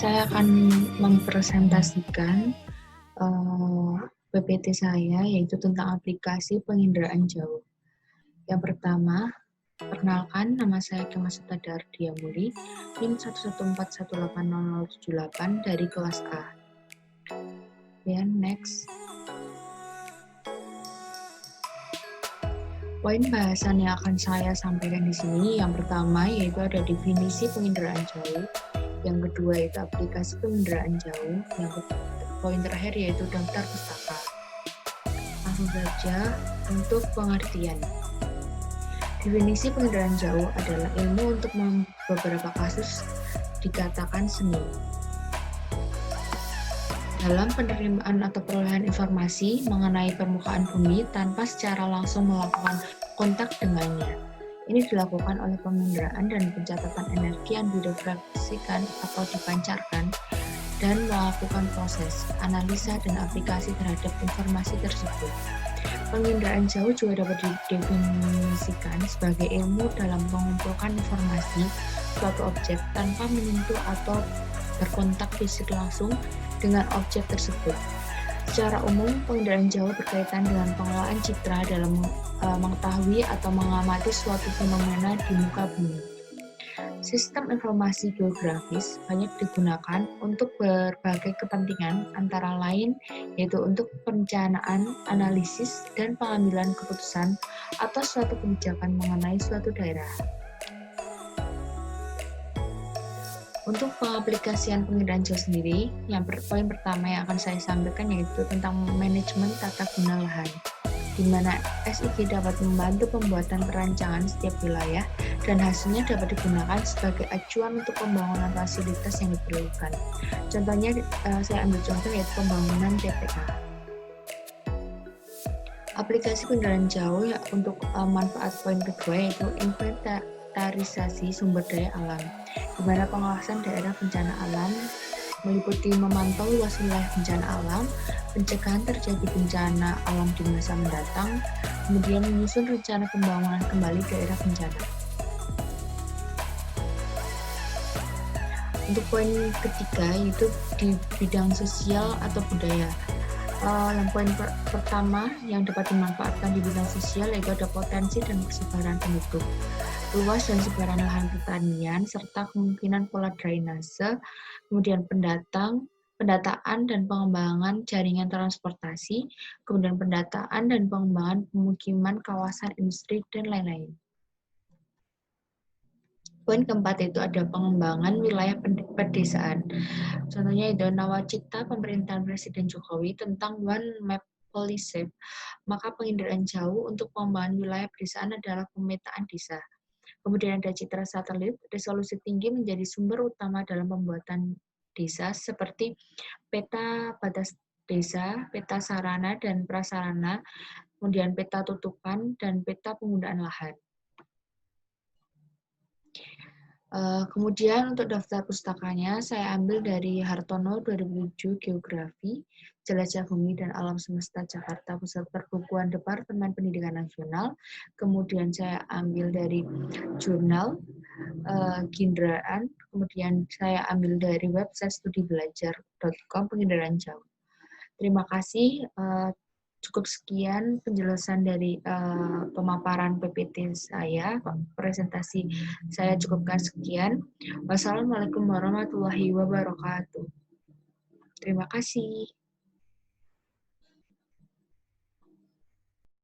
saya akan mempresentasikan PPT saya, yaitu tentang aplikasi penginderaan jauh. Yang pertama, perkenalkan, nama saya Kema Sutadar Diamuli, NIM 114180078 dari kelas A. Dan next. Poin bahasan yang akan saya sampaikan di sini, yang pertama yaitu ada definisi penginderaan jauh, yang kedua itu aplikasi penginderaan jauh, yang poin terakhir yaitu daftar pustaka. Langsung saja untuk pengertian. Definisi penginderaan jauh adalah ilmu untuk beberapa kasus dikatakan seni. Dalam penerimaan atau perolehan informasi mengenai permukaan bumi tanpa secara langsung melakukan kontak dengannya. Ini dilakukan oleh penginderaan dan pencatatan energi yang direfleksikan atau dipancarkan dan melakukan proses, analisa, dan aplikasi terhadap informasi tersebut. Penginderaan jauh juga dapat didefinisikan sebagai ilmu dalam mengumpulkan informasi suatu objek tanpa menyentuh atau berkontak fisik langsung dengan objek tersebut. Secara umum, penginderaan jauh berkaitan dengan pengelolaan citra dalam mengetahui atau mengamati suatu fenomena di muka bumi. Sistem informasi geografis banyak digunakan untuk berbagai kepentingan, antara lain yaitu untuk perencanaan, analisis, dan pengambilan keputusan atas suatu kebijakan mengenai suatu daerah. Untuk pengaplikasian penginderaan jauh sendiri, poin pertama yang akan saya sampaikan yaitu tentang manajemen tata guna lahan, di mana SIG dapat membantu pembuatan perancangan setiap wilayah dan hasilnya dapat digunakan sebagai acuan untuk pembangunan fasilitas yang diperlukan. Contohnya, saya ambil contoh yaitu pembangunan TPA. Aplikasi penginderaan jauh ya, untuk manfaat poin kedua yaitu inventarisasi sumber daya alam, di mana pengawasan daerah bencana alam meliputi memantau luas wilayah bencana alam, pencegahan terjadi bencana alam di masa mendatang, kemudian menyusun rencana pembangunan kembali daerah bencana. Untuk poin ketiga yaitu di bidang sosial atau budaya. Yang poin pertama yang dapat dimanfaatkan di bidang sosial yaitu ada potensi dan persebaran penduduk, luas dan sebaran lahan pertanian, serta kemungkinan pola drainase, kemudian pendataan dan pengembangan jaringan transportasi, kemudian pendataan dan pengembangan pemukiman, kawasan industri, dan lain-lain. Poin keempat itu ada pengembangan wilayah pedesaan. Contohnya itu nawacita pemerintahan Presiden Jokowi tentang One Map Policy. Maka penginderaan jauh untuk pengembangan wilayah pedesaan adalah pemetaan desa. Kemudian ada citra satelit, resolusi tinggi menjadi sumber utama dalam pembuatan desa seperti peta batas desa, peta sarana dan prasarana, kemudian peta tutupan, dan peta penggunaan lahan. Kemudian untuk daftar pustakanya, saya ambil dari Hartono 2007 Geografi, Jelajah Bumi dan Alam Semesta Jakarta Pusat Perbukuan Departemen Pendidikan Nasional. Kemudian saya ambil dari jurnal Ginderaan, kemudian saya ambil dari website studibelajar.com penginderaan jauh. Terima kasih. Cukup sekian penjelasan dari pemaparan PPT saya, presentasi saya cukupkan sekian. Wassalamualaikum warahmatullahi wabarakatuh. Terima kasih.